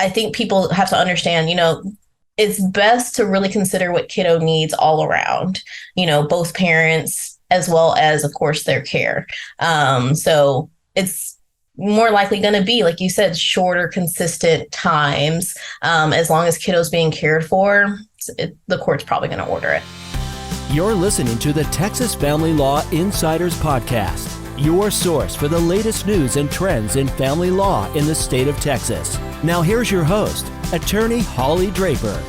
I think people have to understand, it's best to really consider what kiddo needs all around, both parents as well as, of course, their care. So it's more likely going to be, like you said, shorter, consistent times. As long as kiddo's being cared for, the court's probably going to order it. You're listening to the Texas Family Law Insiders Podcast, your source for the latest news and trends in family law in the state of Texas. Now here's your host, Attorney Holly Draper.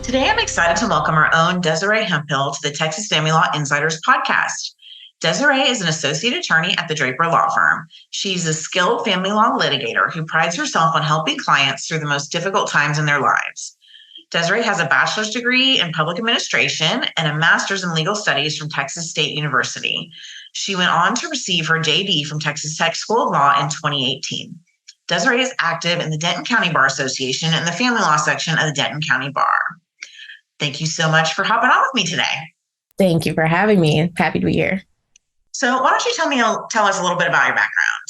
Today I'm excited to welcome our own Desiree Hemphill to the Texas Family Law Insiders Podcast. Desiree is an associate attorney at the Draper Law Firm. She's a skilled family law litigator who prides herself on helping clients through the most difficult times in their lives. Desiree has a bachelor's degree in public administration and a master's in legal studies from Texas State University. She went on to receive her JD from Texas Tech School of Law in 2018. Desiree is active in the Denton County Bar Association and the family law section of the Denton County Bar. Thank you so much for hopping on with me today. Thank you for having me. Happy to be here. So why don't you tell us a little bit about your background?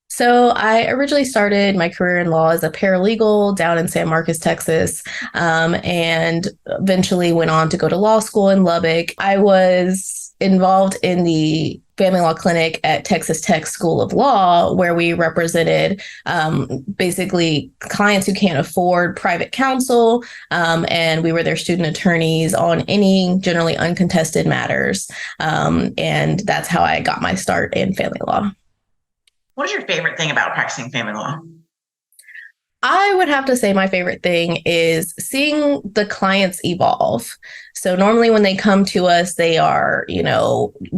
So I originally started my career in law as a paralegal down in San Marcos, Texas, and eventually went on to go to law school in Lubbock. I was involved in the family law clinic at Texas Tech School of Law, where we represented basically clients who can't afford private counsel, and we were their student attorneys on any generally uncontested matters. And that's how I got my start in family law. What is your favorite thing about practicing family law? I would have to say my favorite thing is seeing the clients evolve. So normally when they come to us, they are,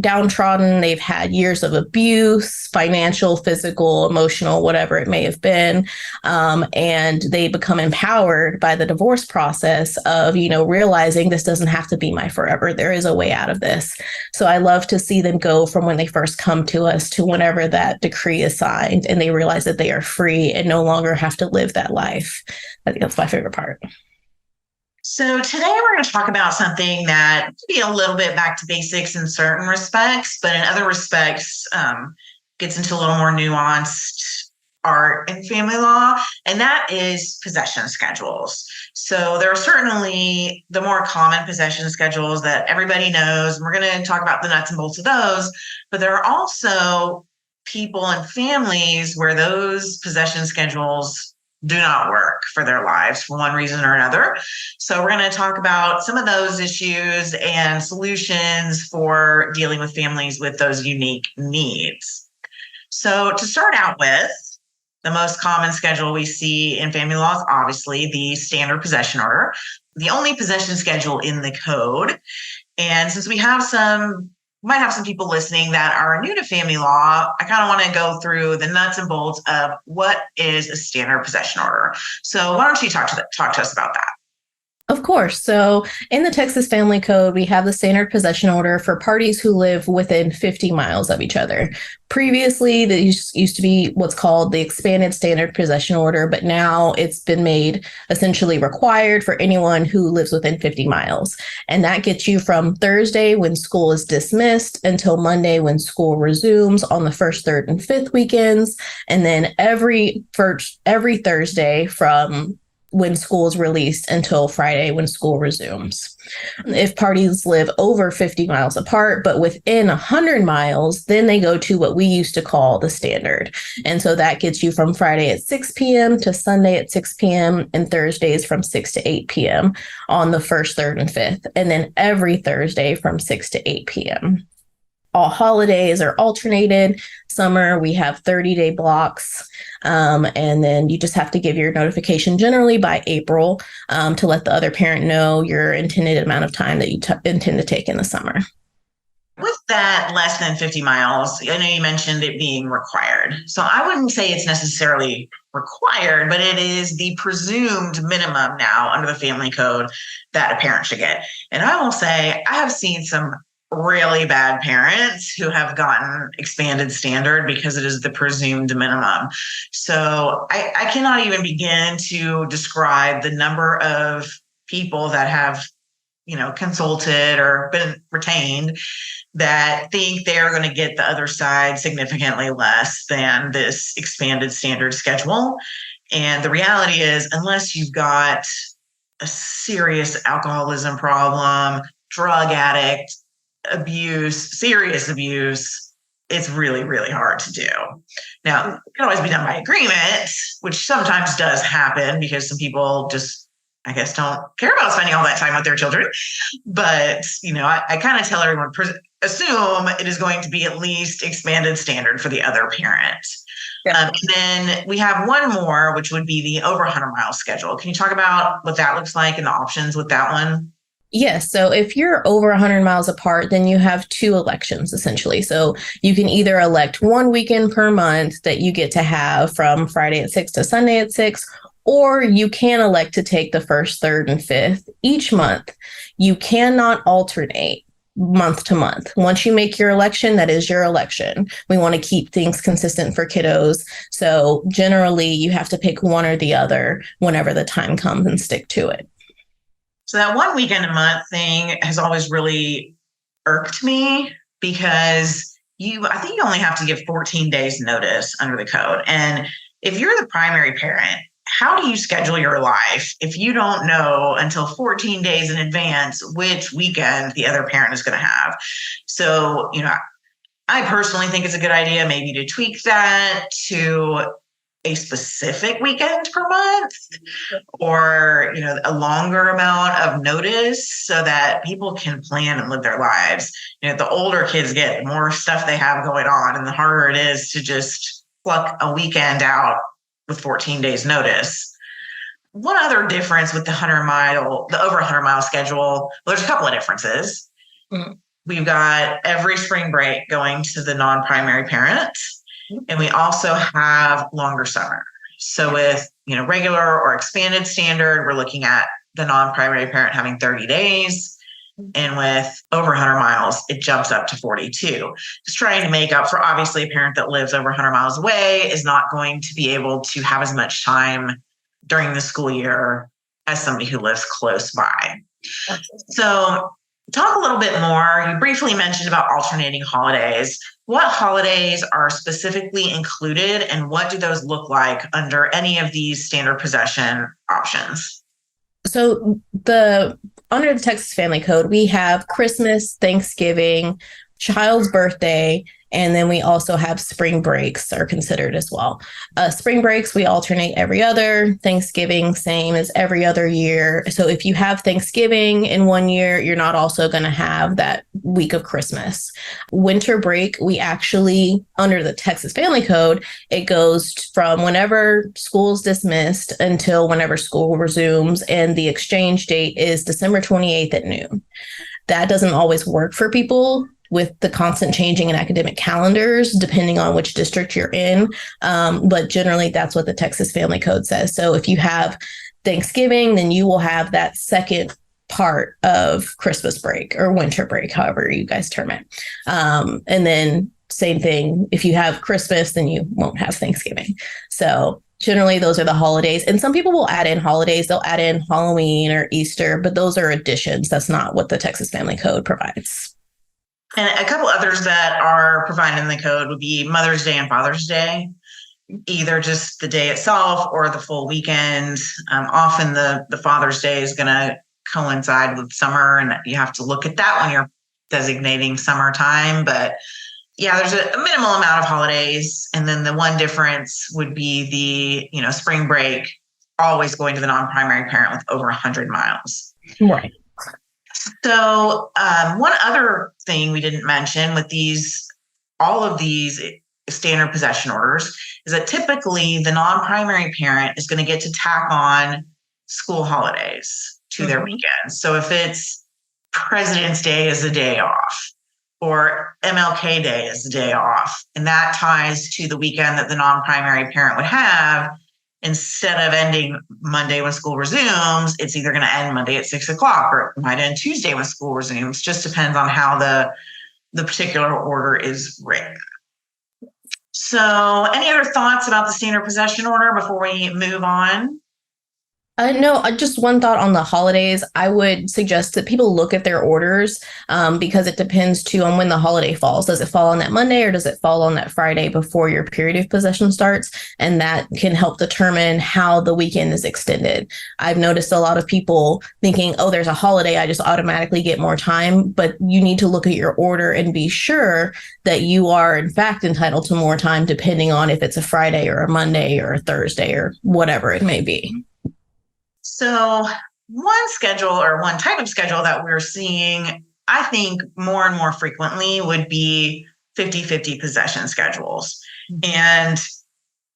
downtrodden. They've had years of abuse, financial, physical, emotional, whatever it may have been. And they become empowered by the divorce process of, realizing this doesn't have to be my forever. There is a way out of this. So I love to see them go from when they first come to us to whenever that decree is signed and they realize that they are free and no longer have to live that life. I think that's my favorite part. So today we're going to talk about something that could be a little bit back to basics in certain respects, but in other respects gets into a little more nuanced art in family law, and that is possession schedules. So there are certainly the more common possession schedules that everybody knows, and we're going to talk about the nuts and bolts of those, but there are also people and families where those possession schedules do not work for their lives for one reason or another. So we're going to talk about some of those issues and solutions for dealing with families with those unique needs. So to start out with, the most common schedule we see in family law is obviously the standard possession order, the only possession schedule in the code. And since we might have some people listening that are new to family law, I kind of want to go through the nuts and bolts of what is a standard possession order. So why don't you talk to us about that? Of course. So in the Texas Family Code, we have the standard possession order for parties who live within 50 miles of each other. Previously, these used to be what's called the expanded standard possession order, but now it's been made essentially required for anyone who lives within 50 miles. And that gets you from Thursday when school is dismissed until Monday when school resumes on the first, third, and fifth weekends. And then every Thursday from when school is released until Friday when school resumes. If parties live over 50 miles apart, but within 100 miles, then they go to what we used to call the standard. And so that gets you from Friday at 6 p.m. to Sunday at 6 p.m. and Thursdays from 6 to 8 p.m. on the first, third, and fifth. And then every Thursday from 6 to 8 p.m. All holidays are alternated. Summer, we have 30-day blocks. And then you just have to give your notification generally by April to let the other parent know your intended amount of time that you intend to take in the summer. With that less than 50 miles, I know you mentioned it being required. So I wouldn't say it's necessarily required, but it is the presumed minimum now under the family code that a parent should get. And I will say I have seen some really bad parents who have gotten expanded standard because it is the presumed minimum. So I cannot even begin to describe the number of people that have, consulted or been retained that think they're going to get the other side significantly less than this expanded standard schedule. And the reality is, unless you've got a serious alcoholism problem, drug addict, abuse, serious abuse, it's really, really hard to do. Now, it can always be done by agreement, which sometimes does happen because some people just, I guess, don't care about spending all that time with their children. But, I kind of tell everyone, assume it is going to be at least expanded standard for the other parent. Yeah. And then we have one more, which would be the over 100-mile schedule. Can you talk about what that looks like and the options with that one? Yes. So if you're over 100 miles apart, then you have two elections, essentially. So you can either elect one weekend per month that you get to have from Friday at 6 to Sunday at 6, or you can elect to take the first, third, and fifth each month. You cannot alternate month to month. Once you make your election, that is your election. We want to keep things consistent for kiddos. So generally, you have to pick one or the other whenever the time comes and stick to it. So that one weekend a month thing has always really irked me because I think you only have to give 14 days notice under the code. And if you're the primary parent, how do you schedule your life if you don't know until 14 days in advance which weekend the other parent is going to have? So, I personally think it's a good idea maybe to tweak that to a specific weekend per month or, a longer amount of notice so that people can plan and live their lives. The older kids get, the more stuff they have going on and the harder it is to just pluck a weekend out with 14 days notice. One other difference with the over 100-mile schedule, well, there's a couple of differences. Mm-hmm. We've got every spring break going to the non-primary parent. And we also have longer summer. So with, regular or expanded standard, we're looking at the non-primary parent having 30 days. And with over 100 miles, it jumps up to 42. Just trying to make up for, obviously, a parent that lives over 100 miles away is not going to be able to have as much time during the school year as somebody who lives close by. So talk a little bit more. You briefly mentioned about alternating holidays. What holidays are specifically included and what do those look like under any of these standard possession options? So under the Texas Family Code, we have Christmas, Thanksgiving, child's birthday, and then we also have spring breaks are considered as well. Spring breaks, we alternate every other. Thanksgiving, same as every other year. So if you have Thanksgiving in one year, you're not also going to have that week of Christmas. Winter break, we actually, under the Texas Family Code, it goes from whenever school's dismissed until whenever school resumes. And the exchange date is December 28th at noon. That doesn't always work for people with the constant changing in academic calendars, depending on which district you're in. But generally, that's what the Texas Family Code says. So if you have Thanksgiving, then you will have that second part of Christmas break or winter break, however you guys term it. And then same thing, if you have Christmas, then you won't have Thanksgiving. So generally, those are the holidays. And some people will add in holidays. They'll add in Halloween or Easter, but those are additions. That's not what the Texas Family Code provides. And a couple others that are provided in the code would be Mother's Day and Father's Day, either just the day itself or the full weekend. Often the Father's Day is going to coincide with summer, and you have to look at that when you're designating summertime. But yeah, there's a minimal amount of holidays. And then the one difference would be the, spring break, always going to the non-primary parent with over 100 miles. Right. So one other thing we didn't mention with all of these standard possession orders is that typically the non-primary parent is going to get to tack on school holidays to their weekends. So if it's President's Day is a day off or MLK Day is a day off, and that ties to the weekend that the non-primary parent would have, instead of ending Monday when school resumes, it's either going to end Monday at 6 o'clock or it might end Tuesday when school resumes. Just depends on how the particular order is written. So any other thoughts about the standard possession order before we move on? No, just one thought on the holidays. I would suggest that people look at their orders because it depends too on when the holiday falls. Does it fall on that Monday or does it fall on that Friday before your period of possession starts? And that can help determine how the weekend is extended. I've noticed a lot of people thinking, oh, there's a holiday, I just automatically get more time. But you need to look at your order and be sure that you are, in fact, entitled to more time depending on if it's a Friday or a Monday or a Thursday or whatever it may be. So one schedule or one type of schedule that we're seeing, I think more and more frequently would be 50-50 possession schedules. And,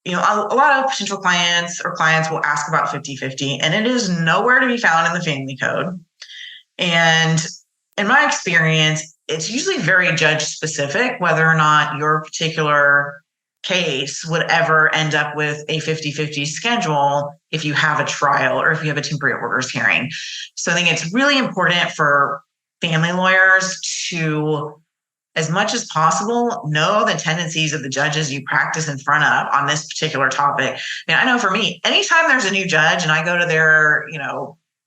a lot of potential clients or clients will ask about 50-50, and it is nowhere to be found in the family code. And in my experience, it's usually very judge specific, whether or not your particular case would ever end up with a 50-50 schedule if you have a trial or if you have a temporary orders hearing. So I think it's really important for family lawyers to, as much as possible, know the tendencies of the judges you practice in front of on this particular topic. I know for me, anytime there's a new judge and I go to their,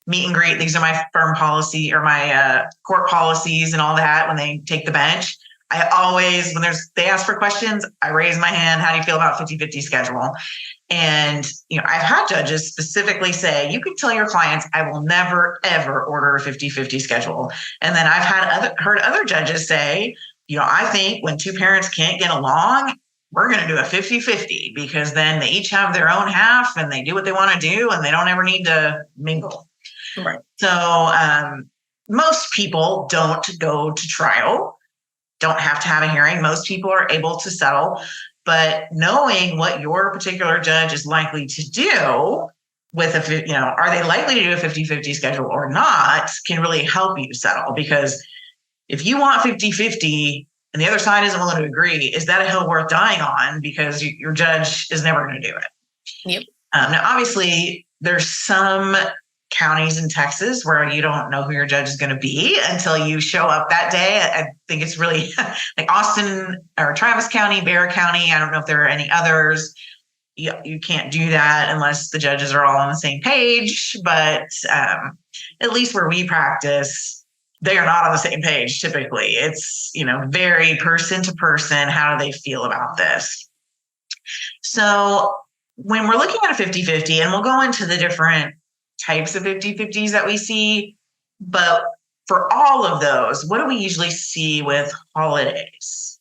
meet and greet, these are my firm policy or my court policies and all that when they take the bench, I always, when they ask for questions, I raise my hand. How do you feel about 50-50 schedule? And, I've had judges specifically say, you can tell your clients, I will never, ever order a 50-50 schedule. And then I've heard other judges say, I think when two parents can't get along, we're going to do a 50-50 because then they each have their own half and they do what they want to do and they don't ever need to mingle. Right. So most people don't go to trial, don't have to have a hearing. Most people are able to settle, but knowing what your particular judge is likely to do with are they likely to do a 50-50 schedule or not can really help you settle. Because if you want 50-50 and the other side isn't willing to agree, is that a hill worth dying on? Because your judge is never going to do it. Yep. Now, obviously, there's some counties in Texas where you don't know who your judge is going to be until you show up that day. I think it's really like Austin or Travis County, Bexar County. I don't know if there are any others. You can't do that unless the judges are all on the same page. But at least where we practice, they are not on the same page. Typically, it's very person to person. How do they feel about this? So when we're looking at a 50-50, and we'll go into the different types of 50-50s that we see, but for all of those, what do we usually see with holidays?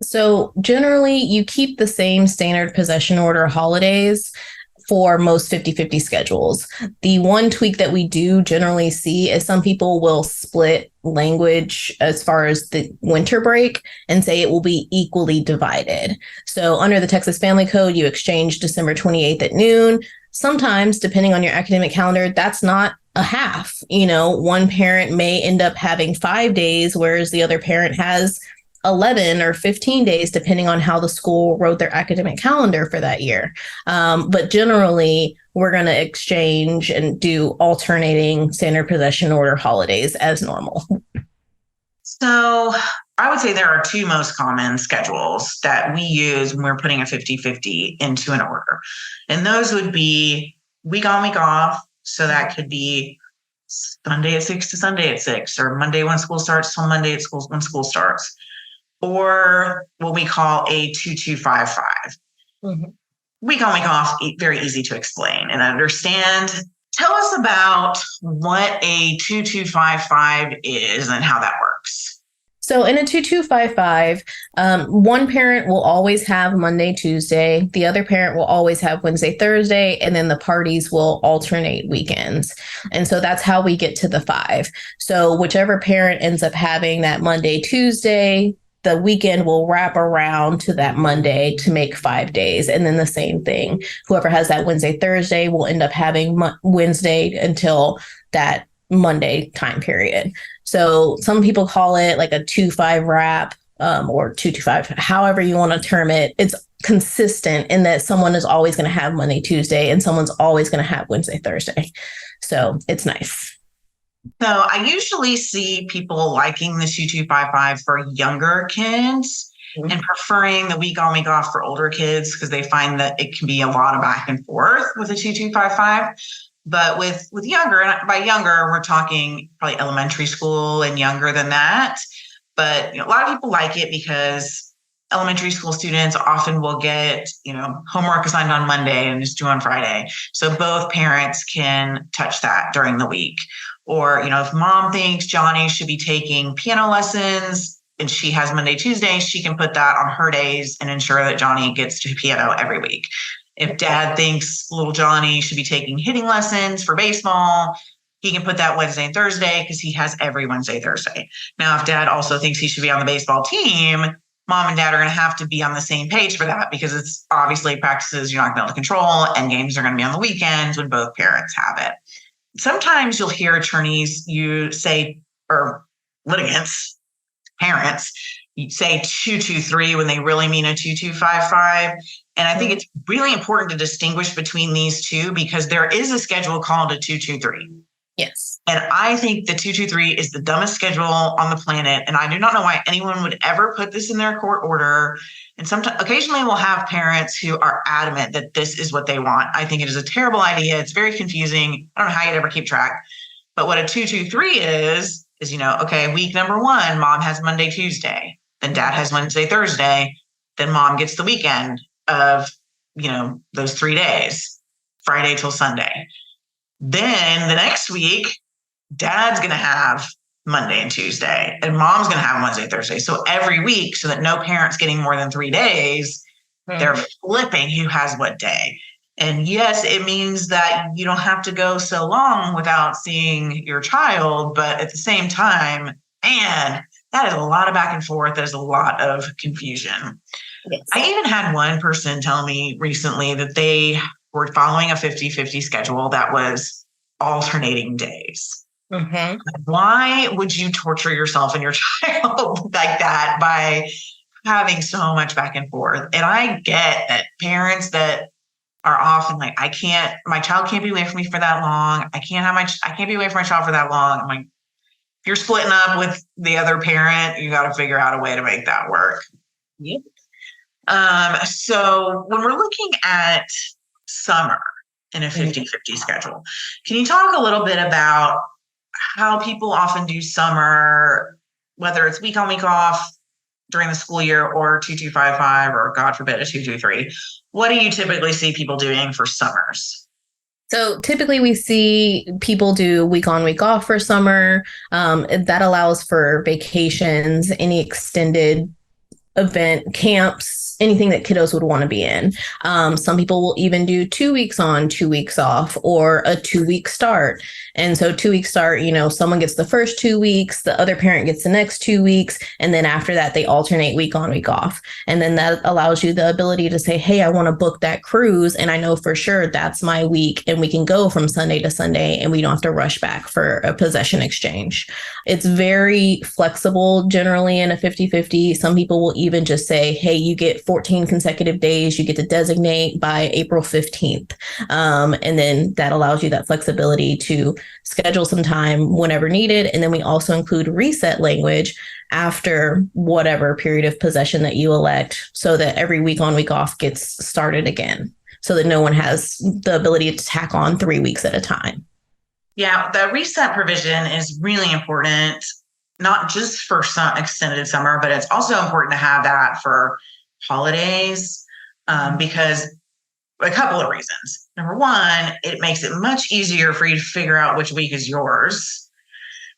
So generally, you keep the same standard possession order holidays for most 50-50 schedules. The one tweak that we do generally see is some people will split language as far as the winter break and say it will be equally divided. So under the Texas Family Code, you exchange December 28th at noon. Sometimes, depending on your academic calendar, that's not a half. One parent may end up having 5 days, whereas the other parent has 11 or 15 days, depending on how the school wrote their academic calendar for that year. But generally, we're going to exchange and do alternating standard possession order holidays as normal. So I would say there are two most common schedules that we use when we're putting a 50-50 into an order. And those would be week on, week off. So that could be Sunday at 6 to Sunday at 6, or Monday when school starts till Monday at school when school starts, or what we call a 2255. Mm-hmm. Week on, week off, very easy to explain and understand. Tell us about what a 2255 is and how that works. So in a 2255, one parent will always have Monday, Tuesday. The other parent will always have Wednesday, Thursday, and then the parties will alternate weekends. And so that's how we get to the 5. So whichever parent ends up having that Monday, Tuesday, the weekend will wrap around to that Monday to make 5 days. And then the same thing. Whoever has that Wednesday, Thursday will end up having Wednesday until that Monday time period. So some people call it like a 2-5 wrap or 2-2-5, however you want to term it. It's consistent in that someone is always going to have Monday, Tuesday, and someone's always going to have Wednesday, Thursday. So it's nice. So I usually see people liking the 2255 for younger kids and preferring the week on, week off for older kids because they find that it can be a lot of back and forth with a 2255. But with younger, and by younger, we're talking probably elementary school and younger than that. But a lot of people like it because elementary school students often will get, homework assigned on Monday and is due on Friday. So both parents can touch that during the week. Or, if mom thinks Johnny should be taking piano lessons and she has Monday, Tuesday, she can put that on her days and ensure that Johnny gets to piano every week. If dad thinks little Johnny should be taking hitting lessons for baseball, he can put that Wednesday and Thursday because he has every Wednesday, Thursday. Now, if dad also thinks he should be on the baseball team, mom and dad are going to have to be on the same page for that because it's obviously practices you're not going to be able to control, and games are going to be on the weekends when both parents have it. Sometimes you'll hear attorneys or litigants, parents, say 223 when they really mean a 2255. And I think it's really important to distinguish between these two because there is a schedule called a 223. Yes. And I think the 223 is the dumbest schedule on the planet. And I do not know why anyone would ever put this in their court order. And occasionally we'll have parents who are adamant that this is what they want. I think it is a terrible idea. It's very confusing. I don't know how you'd ever keep track. But what a 223 is, okay, week number 1, mom has Monday, Tuesday. Then dad has Wednesday, Thursday. Then mom gets the weekend of, those 3 days, Friday till Sunday. Then the next week, dad's going to have Monday and Tuesday, and mom's going to have Wednesday, Thursday. So every week, so that no parent's getting more than 3 days, they're flipping who has what day. And yes, it means that you don't have to go so long without seeing your child. But at the same time, man, that is a lot of back and forth. That is a lot of confusion. Yes. I even had one person tell me recently that they were following a 50-50 schedule that was alternating days. Mm-hmm. Why would you torture yourself and your child like that by having so much back and forth? And I get that parents that are often like, my child can't be away from me for that long. I can't be away from my child for that long. I'm like, if you're splitting up with the other parent, you got to figure out a way to make that work. Yep. So when we're looking at summer in a 50-50 schedule, can you talk a little bit about how people often do summer, whether it's week on, week off during the school year or 2255 or God forbid a 223? What do you typically see people doing for summers? So typically we see people do week on, week off for summer. That allows for vacations, any extended event, camps, anything that kiddos would want to be in. Some people will even do 2 weeks on, 2 weeks off, or a 2-week start. And so 2-week start, someone gets the first 2 weeks, the other parent gets the next 2 weeks. And then after that, they alternate week on, week off. And then that allows you the ability to say, hey, I want to book that cruise. And I know for sure that's my week. And we can go from Sunday to Sunday and we don't have to rush back for a possession exchange. It's very flexible generally in a 50-50. Some people will even just say, hey, you get 14 consecutive days. You get to designate by April 15th. And then that allows you that flexibility to schedule some time whenever needed. And then we also include reset language after whatever period of possession that you elect so that every week on, week off gets started again so that no one has the ability to tack on 3 weeks at a time. Yeah, the reset provision is really important, not just for some extended summer, but it's also important to have that for holidays because a couple of reasons. Number one, it makes it much easier for you to figure out which week is yours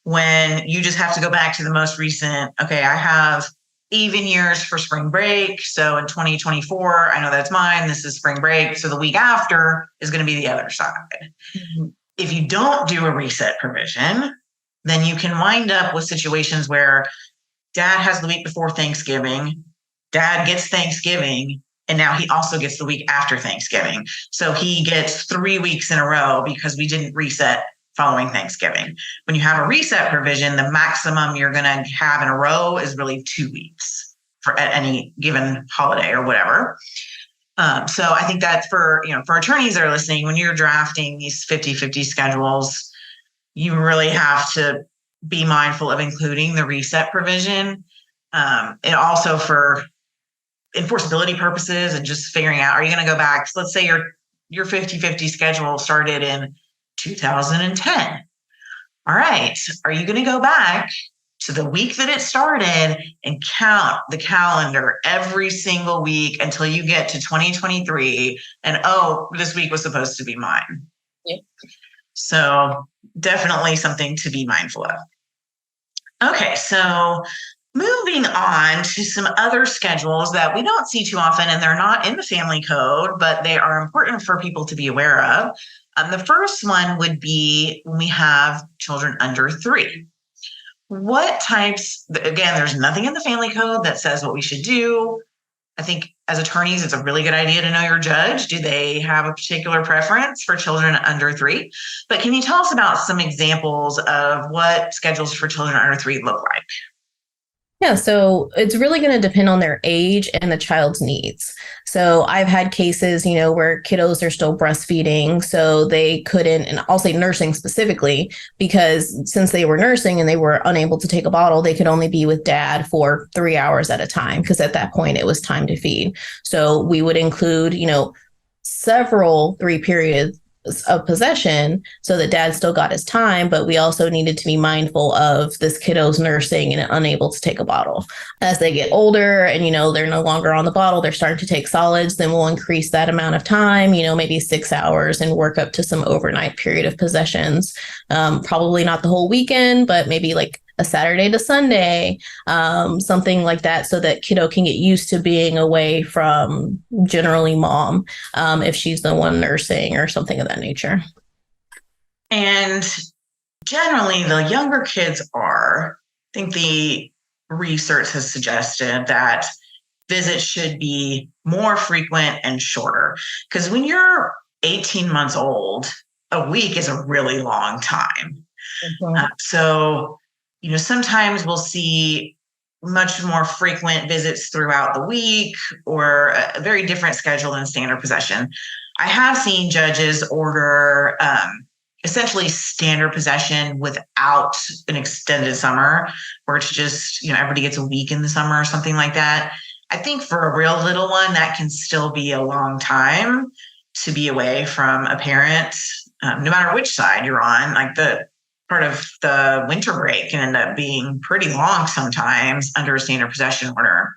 when you just have to go back to the most recent. Okay, I have even years for spring break. So in 2024, I know that's mine. This is spring break. So the week after is going to be the other side. Mm-hmm. If you don't do a reset provision, then you can wind up with situations where dad has the week before Thanksgiving, dad gets Thanksgiving, and now he also gets the week after Thanksgiving. So he gets 3 weeks in a row because we didn't reset following Thanksgiving. When you have a reset provision, the maximum you're going to have in a row is really 2 weeks for at any given holiday or whatever. So I think that for attorneys that are listening, when you're drafting these 50-50 schedules, you really have to be mindful of including the reset provision. And also for enforceability purposes and just figuring out, are you going to go back? So let's say your 50-50 schedule started in 2010. All right. Are you going to go back to the week that it started and count the calendar every single week until you get to 2023? And this week was supposed to be mine. Yep. So definitely something to be mindful of. Okay, so moving on to some other schedules that we don't see too often, and they're not in the family code, but they are important for people to be aware of. The first one would be when we have children under 3. What types, again, there's nothing in the family code that says what we should do. I think as attorneys, it's a really good idea to know your judge. Do they have a particular preference for children under 3? But can you tell us about some examples of what schedules for children under 3 look like? Yeah, so it's really going to depend on their age and the child's needs. So I've had cases, where kiddos are still breastfeeding, so they couldn't, and I'll say nursing specifically, because since they were nursing and they were unable to take a bottle, they could only be with dad for 3 hours at a time, because at that point it was time to feed. So we would include, several 3 periods of possession so that dad still got his time, but we also needed to be mindful of this kiddo's nursing and unable to take a bottle. As they get older and, they're no longer on the bottle, they're starting to take solids, then we'll increase that amount of time, maybe 6 hours, and work up to some overnight period of possessions. Probably not the whole weekend, but maybe like a Saturday to Sunday, something like that, so that kiddo can get used to being away from generally mom, if she's the one nursing or something of that nature. And generally, the younger kids I think the research has suggested that visits should be more frequent and shorter. Because when you're 18 months old, a week is a really long time. Mm-hmm. Sometimes we'll see much more frequent visits throughout the week, or a very different schedule than standard possession. I have seen judges order essentially standard possession without an extended summer, where it's just, everybody gets a week in the summer or something like that. I think for a real little one, that can still be a long time to be away from a parent, no matter which side you're on. Like the part of the winter break can end up being pretty long sometimes under a standard possession order.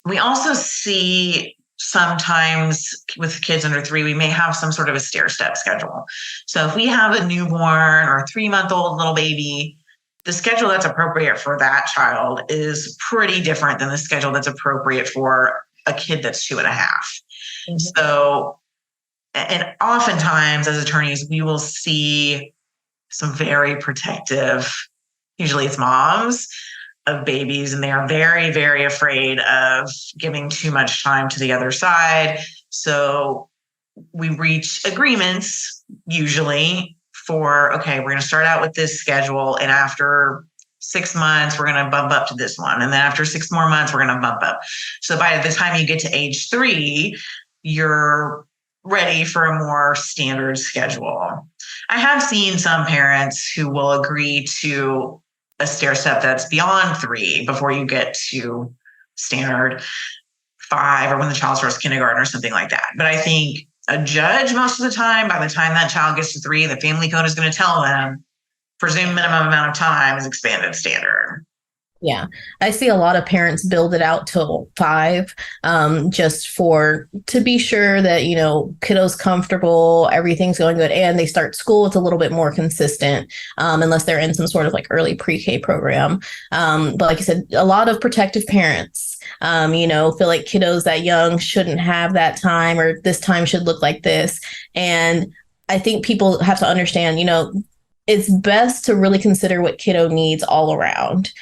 We also see sometimes with kids under 3, we may have some sort of a stair-step schedule. So if we have a newborn or a 3-month-old little baby, the schedule that's appropriate for that child is pretty different than the schedule that's appropriate for a kid that's 2.5. Mm-hmm. So, and oftentimes as attorneys, we will see some very protective, usually it's moms, of babies, and they are very, very afraid of giving too much time to the other side. So we reach agreements usually for, okay, we're going to start out with this schedule, and after 6 months, we're going to bump up to this one. And then after 6 more months, we're going to bump up. So by the time you get to age 3, you're ready for a more standard schedule. I have seen some parents who will agree to a stair step that's beyond 3 before you get to standard 5, or when the child starts kindergarten or something like that. But I think a judge, most of the time, by the time that child gets to 3, the family code is going to tell them presumed minimum amount of time is expanded standard. Yeah, I see a lot of parents build it out till 5, just to be sure that, kiddo's comfortable, everything's going good, and they start school. It's a little bit more consistent, unless they're in some sort of like early pre-K program. But like you said, a lot of protective parents, feel like kiddos that young shouldn't have that time, or this time should look like this. And I think people have to understand, it's best to really consider what kiddo needs all around,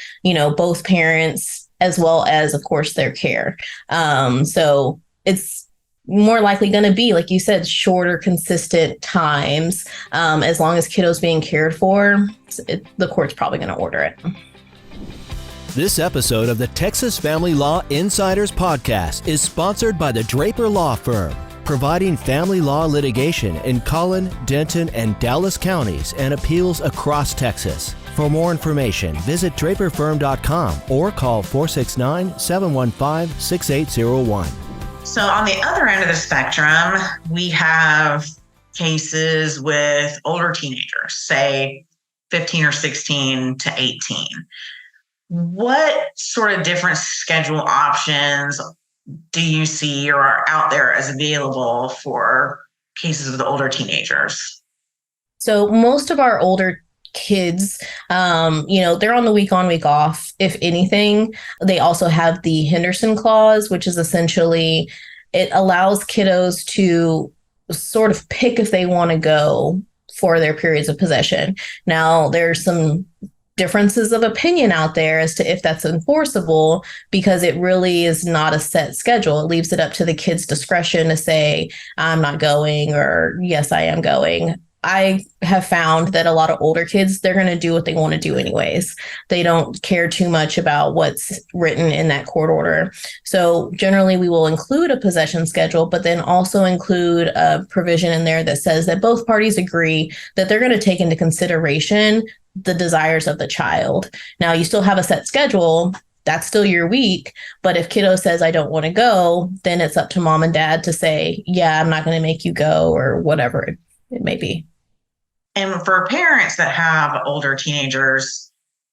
both parents as well as, of course, their care. So it's more likely going to be, like you said, shorter, consistent times. As long as kiddo's being cared for, the court's probably going to order it. This episode of the Texas Family Law Insiders Podcast is sponsored by the Draper Law Firm, providing family law litigation in Collin, Denton, and Dallas counties and appeals across Texas. For more information, visit draperfirm.com or call 469-715-6801. So on the other end of the spectrum, we have cases with older teenagers, say 15 or 16 to 18. What sort of different schedule options do you see or are out there as available for cases with older teenagers? So most of our older kids, they're on the week on, week off. If anything, they also have the Henderson clause, which is essentially it allows kiddos to sort of pick if they want to go for their periods of possession. Now, there's some differences of opinion out there as to if that's enforceable because it really is not a set schedule. It leaves it up to the kid's discretion to say, I'm not going, or yes, I am going. I have found that a lot of older kids, they're going to do what they want to do anyways. They don't care too much about what's written in that court order. So generally, we will include a possession schedule, but then also include a provision in there that says that both parties agree that they're going to take into consideration the desires of the child. Now, you still have a set schedule. That's still your week. But if kiddo says, I don't want to go, then it's up to mom and dad to say, yeah, I'm not going to make you go, or whatever it may be. And for parents that have older teenagers,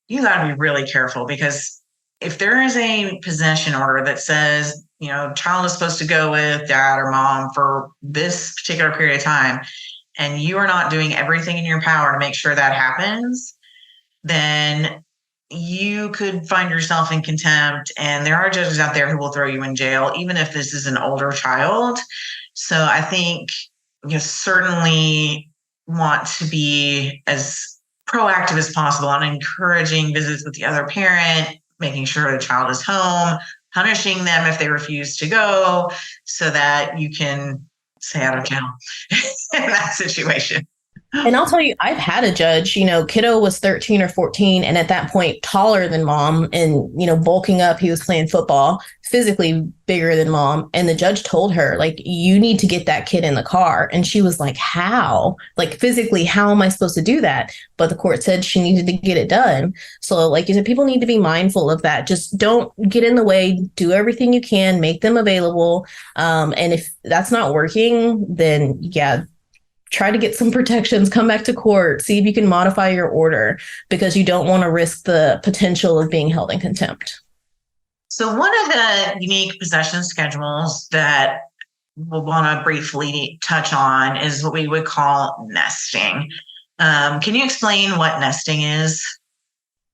you got to be really careful, because if there is a possession order that says, child is supposed to go with dad or mom for this particular period of time, and you are not doing everything in your power to make sure that happens, then you could find yourself in contempt. And there are judges out there who will throw you in jail, even if this is an older child. So I think you certainly want to be as proactive as possible on encouraging visits with the other parent, making sure the child is home, punishing them if they refuse to go, so that you can stay out of jail in that situation. And I'll tell you, I've had a judge, kiddo was 13 or 14 and at that point taller than mom and, bulking up. He was playing football, physically bigger than mom. And the judge told her, like, you need to get that kid in the car. And she was like, how? Like, physically, how am I supposed to do that? But the court said she needed to get it done. So, like you said, people need to be mindful of that. Just don't get in the way. Do everything you can, make them available. And if that's not working, then yeah, try to get some protections, come back to court, see if you can modify your order, because you don't want to risk the potential of being held in contempt. So one of the unique possession schedules that we'll want to briefly touch on is what we would call nesting. Can you explain what nesting is?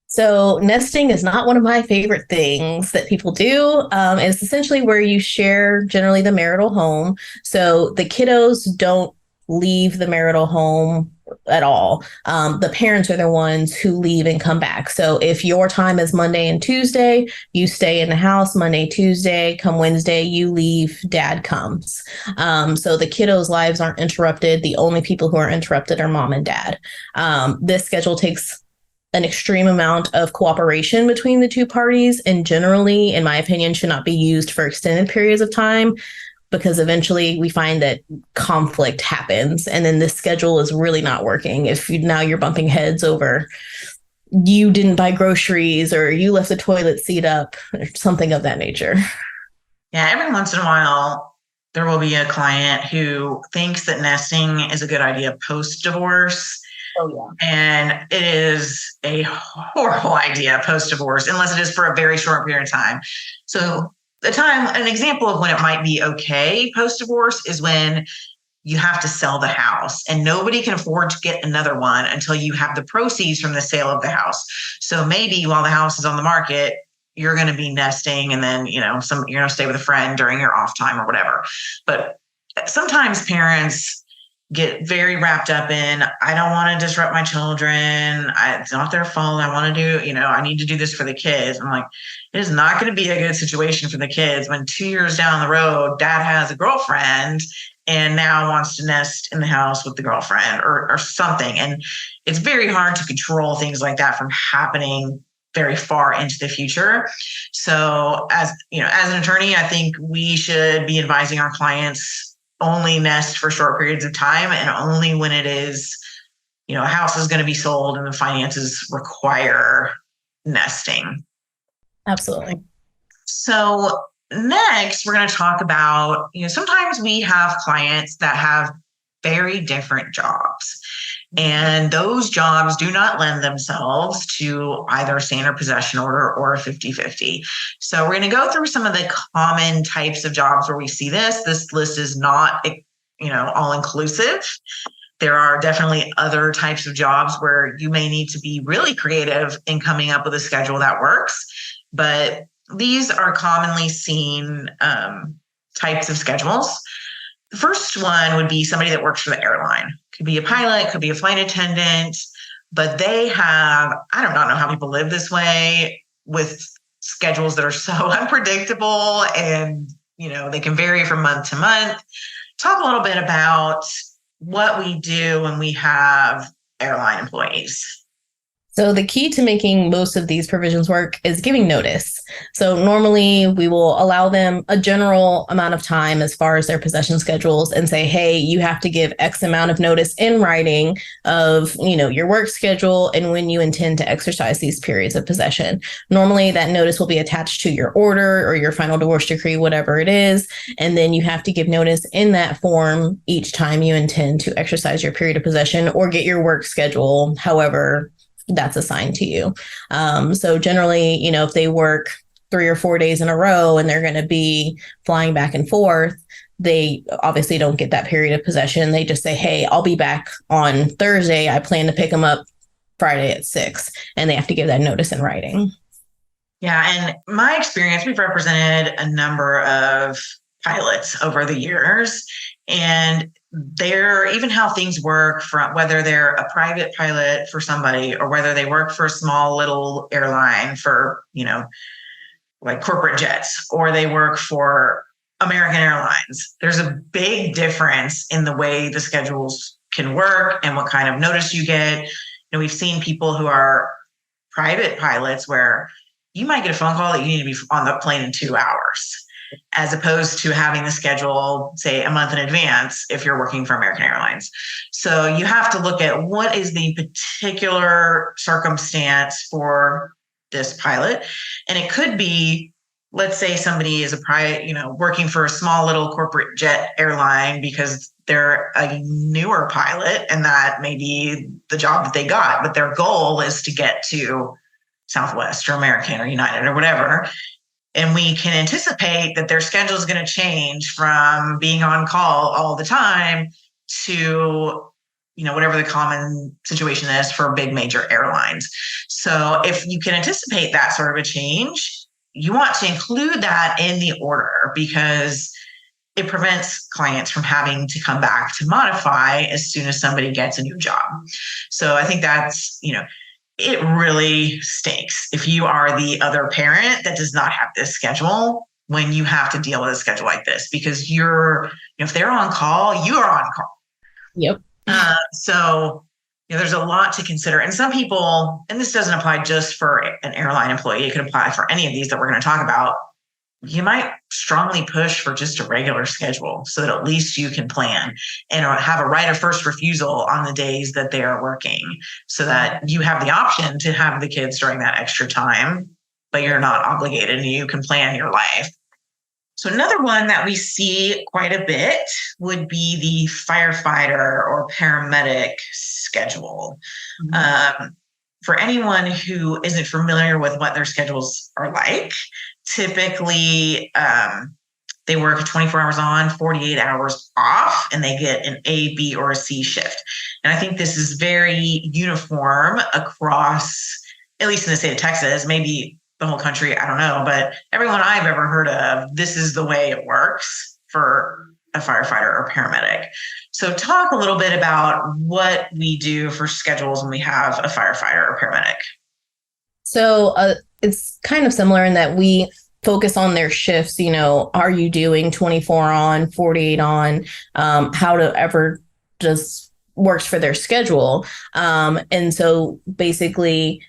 So nesting is not one of my favorite things that people do. It's essentially where you share generally the marital home. So the kiddos don't leave the marital home at all. The parents are the ones who leave and come back. So if your time is Monday and Tuesday, you stay in the house Monday, Tuesday, come Wednesday, you leave, dad comes. So the kiddos' lives aren't interrupted. The only people who are interrupted are mom and dad. This schedule takes an extreme amount of cooperation between the two parties, and generally, in my opinion, should not be used for extended periods of time, because eventually we find that conflict happens and then this schedule is really not working. If now you're bumping heads over, you didn't buy groceries or you left the toilet seat up or something of that nature. Yeah, every once in a while, there will be a client who thinks that nesting is a good idea post-divorce. Oh, yeah. And it is a horrible idea post-divorce, unless it is for a very short period of time. So an example of when it might be okay post-divorce is when you have to sell the house and nobody can afford to get another one until you have the proceeds from the sale of the house. So maybe while the house is on the market, you're going to be nesting, and then, you're going to stay with a friend during your off time or whatever. But sometimes parents get very wrapped up in, I don't want to disrupt my children. It's not their fault. I want to do, I need to do this for the kids. I'm like, it is not going to be a good situation for the kids when 2 years down the road, dad has a girlfriend and now wants to nest in the house with the girlfriend or something. And it's very hard to control things like that from happening very far into the future. So as an attorney, I think we should be advising our clients only nest for short periods of time, and only when it is, a house is going to be sold and the finances require nesting. Absolutely. So next, we're going to talk about, sometimes we have clients that have very different jobs. And those jobs do not lend themselves to either a standard possession order or a 50-50. So we're going to go through some of the common types of jobs where we see this. This list is not, all inclusive. There are definitely other types of jobs where you may need to be really creative in coming up with a schedule that works. But these are commonly seen types of schedules. The first one would be somebody that works for the airline. Could be a pilot, could be a flight attendant, but they have, I do not know how people live this way with schedules that are so unpredictable and, they can vary from month to month. Talk a little bit about what we do when we have airline employees. So the key to making most of these provisions work is giving notice. So normally we will allow them a general amount of time as far as their possession schedules and say, hey, you have to give X amount of notice in writing of, your work schedule and when you intend to exercise these periods of possession. Normally that notice will be attached to your order or your final divorce decree, whatever it is. And then you have to give notice in that form each time you intend to exercise your period of possession or get your work schedule, however that's assigned to you. So generally, if they work 3 or 4 days in a row and they're going to be flying back and forth, they obviously don't get that period of possession. They just say, hey, I'll be back on Thursday. I plan to pick them up Friday at 6, and they have to give that notice in writing. Yeah. And my experience, we've represented a number of pilots over the years, and even how things work, from whether they're a private pilot for somebody or whether they work for a small little airline for, like corporate jets, or they work for American Airlines. There's a big difference in the way the schedules can work and what kind of notice you get. We've seen people who are private pilots where you might get a phone call that you need to be on the plane in 2 hours, as opposed to having the schedule, say, a month in advance if you're working for American Airlines. So you have to look at what is the particular circumstance for this pilot. And it could be, let's say somebody is a private, working for a small little corporate jet airline because they're a newer pilot and that may be the job that they got, but their goal is to get to Southwest or American or United or whatever. And we can anticipate that their schedule is going to change from being on call all the time to, whatever the common situation is for big major airlines. So if you can anticipate that sort of a change, you want to include that in the order because it prevents clients from having to come back to modify as soon as somebody gets a new job. So I think that's, it really stinks if you are the other parent that does not have this schedule when you have to deal with a schedule like this, because if they're on call, you are on call. Yep. So there's a lot to consider. And some people, and this doesn't apply just for an airline employee, it could apply for any of these that we're going to talk about. You might strongly push for just a regular schedule so that at least you can plan and have a right of first refusal on the days that they are working so that you have the option to have the kids during that extra time, but you're not obligated and you can plan your life. So another one that we see quite a bit would be the firefighter or paramedic schedule. Mm-hmm. For anyone who isn't familiar with what their schedules are like, typically they work 24 hours on, 48 hours off, and they get an A, B, or a C shift. And I think this is very uniform across, at least in the state of Texas, maybe the whole country, I don't know, but everyone I've ever heard of, this is the way it works for a firefighter or paramedic. So talk a little bit about what we do for schedules when we have a firefighter or paramedic. So it's kind of similar in that we focus on their shifts. Are you doing 24 on, 48 on, however just works for their schedule. And so basically,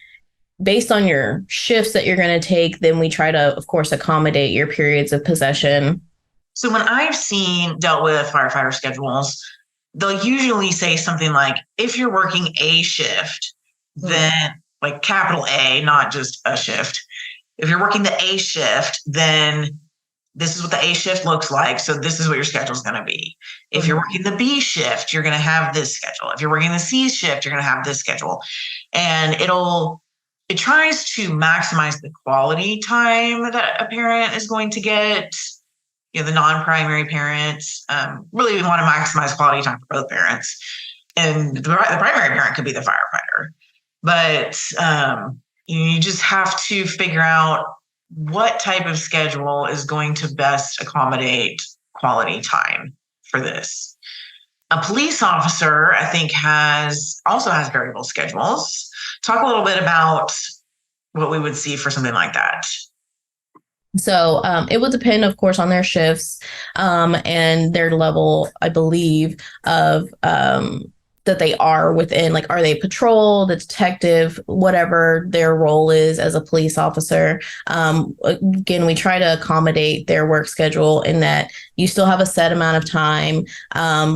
based on your shifts that you're going to take, then we try to, of course, accommodate your periods of possession. So when I've dealt with firefighter schedules, they'll usually say something like, if you're working a shift, then like capital A, not just a shift. If you're working the A shift, then this is what the A shift looks like. So this is what your schedule is going to be. If you're working the B shift, you're going to have this schedule. If you're working the C shift, you're going to have this schedule. And it tries to maximize the quality time that a parent is going to get. The non-primary parents, really we want to maximize quality time for both parents. And the primary parent could be the firefighter. But you just have to figure out what type of schedule is going to best accommodate quality time for this. A police officer, I think, also has variable schedules. Talk a little bit about what we would see for something like that. So it would depend, of course, on their shifts and their level, I believe, of that they are within. Like, are they patrol, the detective, whatever their role is as a police officer? Again, we try to accommodate their work schedule in that you still have a set amount of time,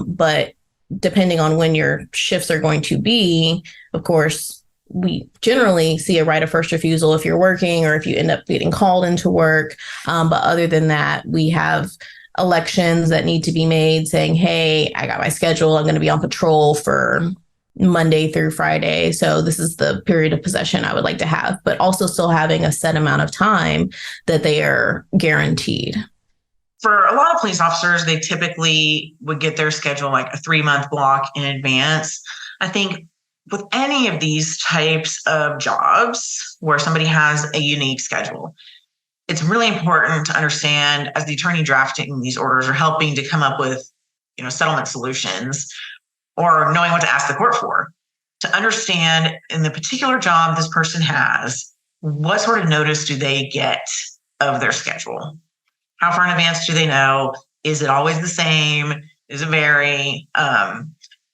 but depending on when your shifts are going to be, of course, we generally see a right of first refusal if you're working or if you end up getting called into work. But other than that, we have elections that need to be made saying, hey, I got my schedule. I'm going to be on patrol for Monday through Friday. So this is the period of possession I would like to have, but also still having a set amount of time that they are guaranteed. For a lot of police officers, they typically would get their schedule like a 3-month block in advance. I think with any of these types of jobs where somebody has a unique schedule, it's really important to understand, as the attorney drafting these orders or helping to come up with, settlement solutions or knowing what to ask the court for, to understand in the particular job this person has, what sort of notice do they get of their schedule? How far in advance do they know? Is it always the same? Does it vary?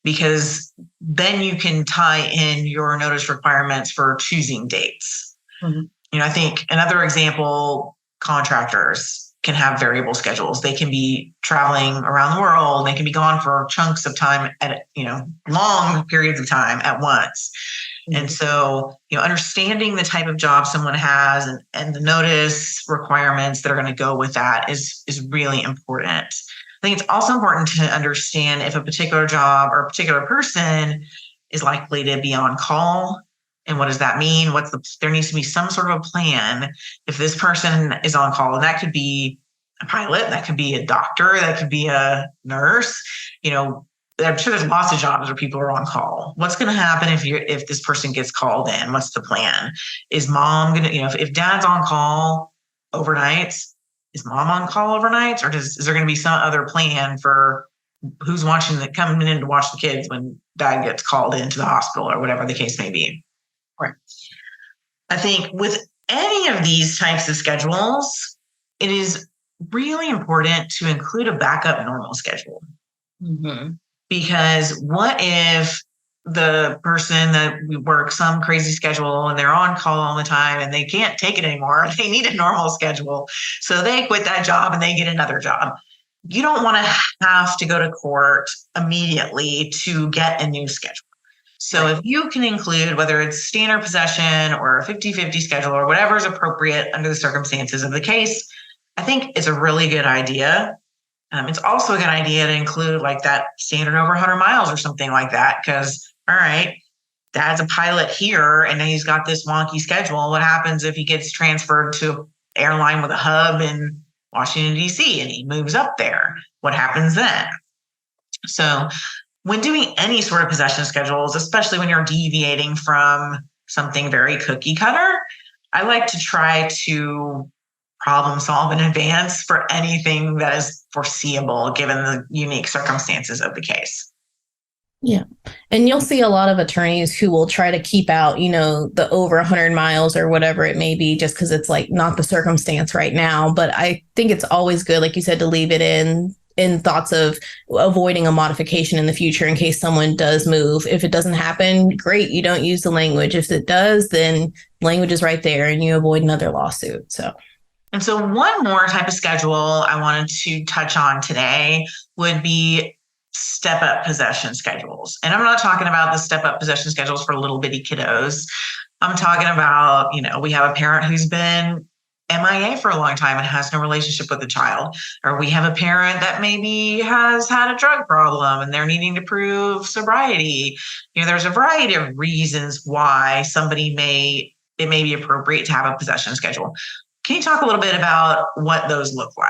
Because then you can tie in your notice requirements for choosing dates. Mm-hmm. I think another example, contractors can have variable schedules. They can be traveling around the world. They can be gone for chunks of time at, long periods of time at once. Mm-hmm. And so, understanding the type of job someone has and the notice requirements that are going to go with that is really important. I think it's also important to understand if a particular job or a particular person is likely to be on call. And what does that mean? There needs to be some sort of a plan if this person is on call. And that could be a pilot, that could be a doctor, that could be a nurse. I'm sure there's lots of jobs where people are on call. What's going to happen if this person gets called in? What's the plan? Is mom going to, if dad's on call overnights, is mom on call overnights, or is there going to be some other plan for who's coming in to watch the kids when dad gets called into the hospital or whatever the case may be? Right. I think with any of these types of schedules, it is really important to include a backup normal schedule. Mm-hmm. Because what if the person that we work some crazy schedule and they're on call all the time and they can't take it anymore? They need a normal schedule. So they quit that job and they get another job. You don't want to have to go to court immediately to get a new schedule. So if you can include, whether it's standard possession or a 50-50 schedule or whatever is appropriate under the circumstances of the case, I think it's a really good idea. It's also a good idea to include like that standard over 100 miles or something like that. Because, all right, dad's a pilot here and he's got this wonky schedule. What happens if he gets transferred to an airline with a hub in Washington, D.C. and he moves up there? What happens then? So when doing any sort of possession schedules, especially when you're deviating from something very cookie cutter, I like to try to problem solve in advance for anything that is foreseeable given the unique circumstances of the case. Yeah. And you'll see a lot of attorneys who will try to keep out, the over 100 miles or whatever it may be, just because it's like not the circumstance right now. But I think it's always good, like you said, to leave it in thoughts of avoiding a modification in the future in case someone does move. If it doesn't happen, great, you don't use the language. If it does, then language is right there and you avoid another lawsuit. And so one more type of schedule I wanted to touch on today would be step-up possession schedules. And I'm not talking about the step-up possession schedules for little bitty kiddos. I'm talking about, we have a parent who's been MIA for a long time and has no relationship with the child. Or we have a parent that maybe has had a drug problem and they're needing to prove sobriety. There's a variety of reasons why it may be appropriate to have a possession schedule. Can you talk a little bit about what those look like?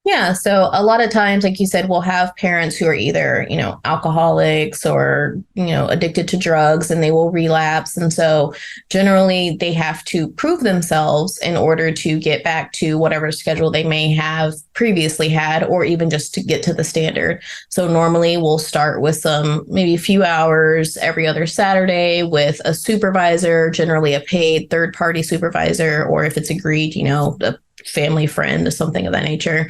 Yeah. So a lot of times, like you said, we'll have parents who are either, alcoholics or, addicted to drugs, and they will relapse. And so generally they have to prove themselves in order to get back to whatever schedule they may have previously had, or even just to get to the standard. So normally we'll start with maybe a few hours every other Saturday with a supervisor, generally a paid third-party supervisor, or if it's agreed, a family friend or something of that nature.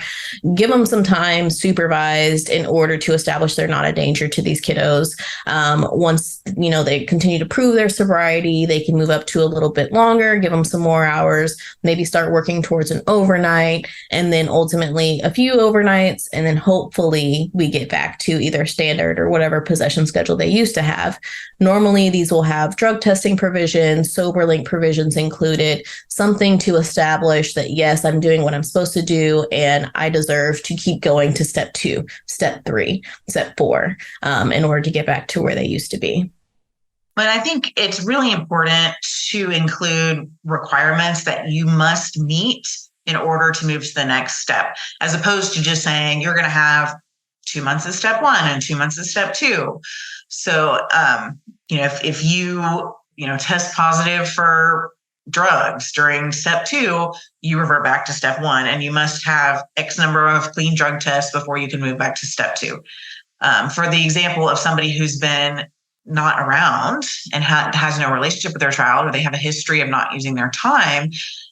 Give them some time supervised in order to establish they're not a danger to these kiddos. Once, they continue to prove their sobriety, they can move up to a little bit longer, give them some more hours, maybe start working towards an overnight, and then ultimately a few overnights. And then hopefully we get back to either standard or whatever possession schedule they used to have. Normally these will have drug testing provisions, sober link provisions included, something to establish that, yes, I'm doing what I'm supposed to do, and I deserve to keep going to step 2, step 3, step 4, in order to get back to where they used to be. But I think it's really important to include requirements that you must meet in order to move to the next step, as opposed to just saying you're going to have 2 months of step 1 and 2 months of step 2. So, if you, test positive for drugs during step 2, you revert back to step 1, and you must have X number of clean drug tests before you can move back to step 2. For the example of somebody who's been not around and has no relationship with their child, or they have a history of not using their time,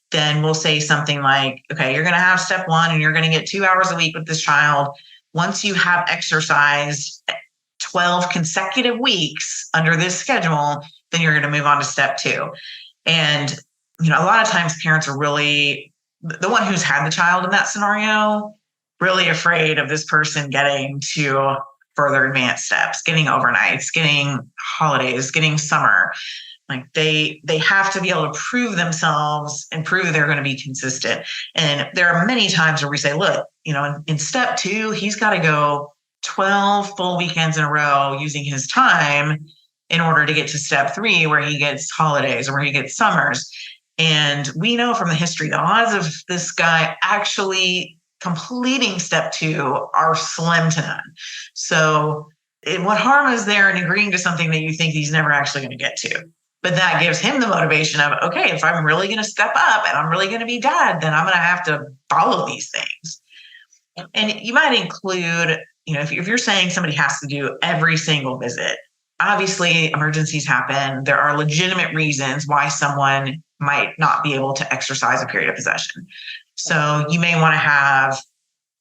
then we'll say something like, okay, you're going to have step 1 and you're going to get 2 hours a week with this child. Once you have exercised 12 consecutive weeks under this schedule, then you're going to move on to step 2. And, a lot of times parents are really, the one who's had the child in that scenario, really afraid of this person getting to further advanced steps, getting overnights, getting holidays, getting summer. Like they have to be able to prove themselves and prove they're going to be consistent. And there are many times where we say, look, in step 2, he's got to go 12 full weekends in a row using his time in order to get to step 3, where he gets holidays or where he gets summers. And we know from the history, the odds of this guy actually completing step 2 are slim to none. So what harm is there in agreeing to something that you think he's never actually going to get to? But that gives him the motivation of, okay, if I'm really going to step up and I'm really going to be dad, then I'm going to have to follow these things. And you might include, if you're saying somebody has to do every single visit, obviously emergencies happen. There are legitimate reasons why someone might not be able to exercise a period of possession. So you may want to have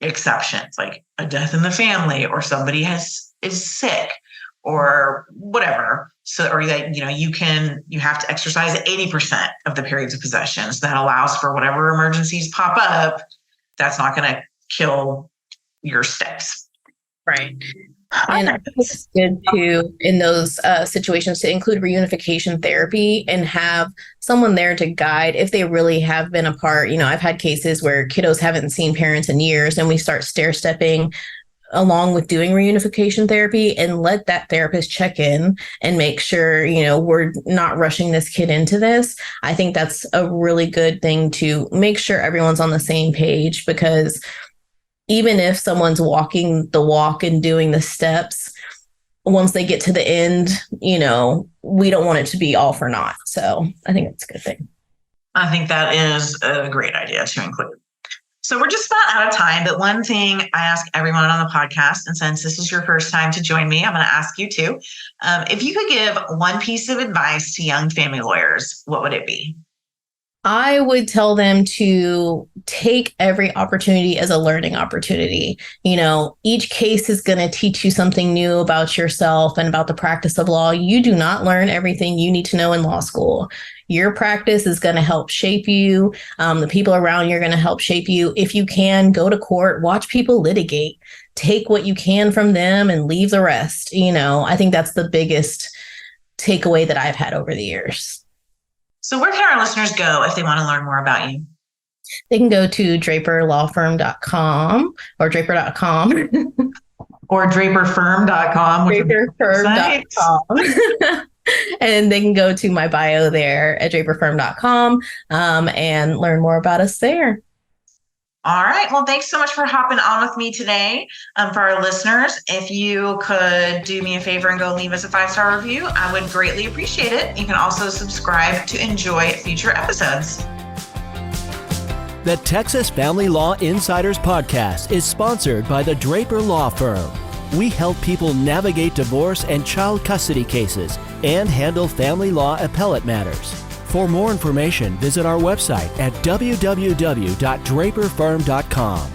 exceptions, like a death in the family, or somebody is sick, or whatever. So, or that, you have to exercise 80% of the periods of possession. So that allows for whatever emergencies pop up. That's not going to kill your steps. Right. And I think it's good to, in those situations, to include reunification therapy and have someone there to guide if they really have been apart. I've had cases where kiddos haven't seen parents in years, and we start stair-stepping along with doing reunification therapy, and let that therapist check in and make sure, we're not rushing this kid into this. I think that's a really good thing to make sure everyone's on the same page, because even if someone's walking the walk and doing the steps, once they get to the end, we don't want it to be all for naught. So I think it's a good thing. I think that is a great idea to include. So we're just about out of time, but one thing I ask everyone on the podcast, and since this is your first time to join me, I'm going to ask you too. If you could give one piece of advice to young family lawyers, what would it be? I would tell them to take every opportunity as a learning opportunity. Each case is going to teach you something new about yourself and about the practice of law. You do not learn everything you need to know in law school. Your practice is going to help shape you. The people around you are going to help shape you. If you can, go to court, watch people litigate, take what you can from them and leave the rest. I think that's the biggest takeaway that I've had over the years. So where can our listeners go if they want to learn more about you? They can go to draperlawfirm.com or draper.com. Or draperfirm.com. Draperfirm.com. And they can go to my bio there at draperfirm.com and learn more about us there. All right. Well, thanks so much for hopping on with me today. For our listeners, if you could do me a favor and go leave us a 5-star review, I would greatly appreciate it. You can also subscribe to enjoy future episodes. The Texas Family Law Insiders podcast is sponsored by the Draper Law Firm. We help people navigate divorce and child custody cases and handle family law appellate matters. For more information, visit our website at www.draperfirm.com.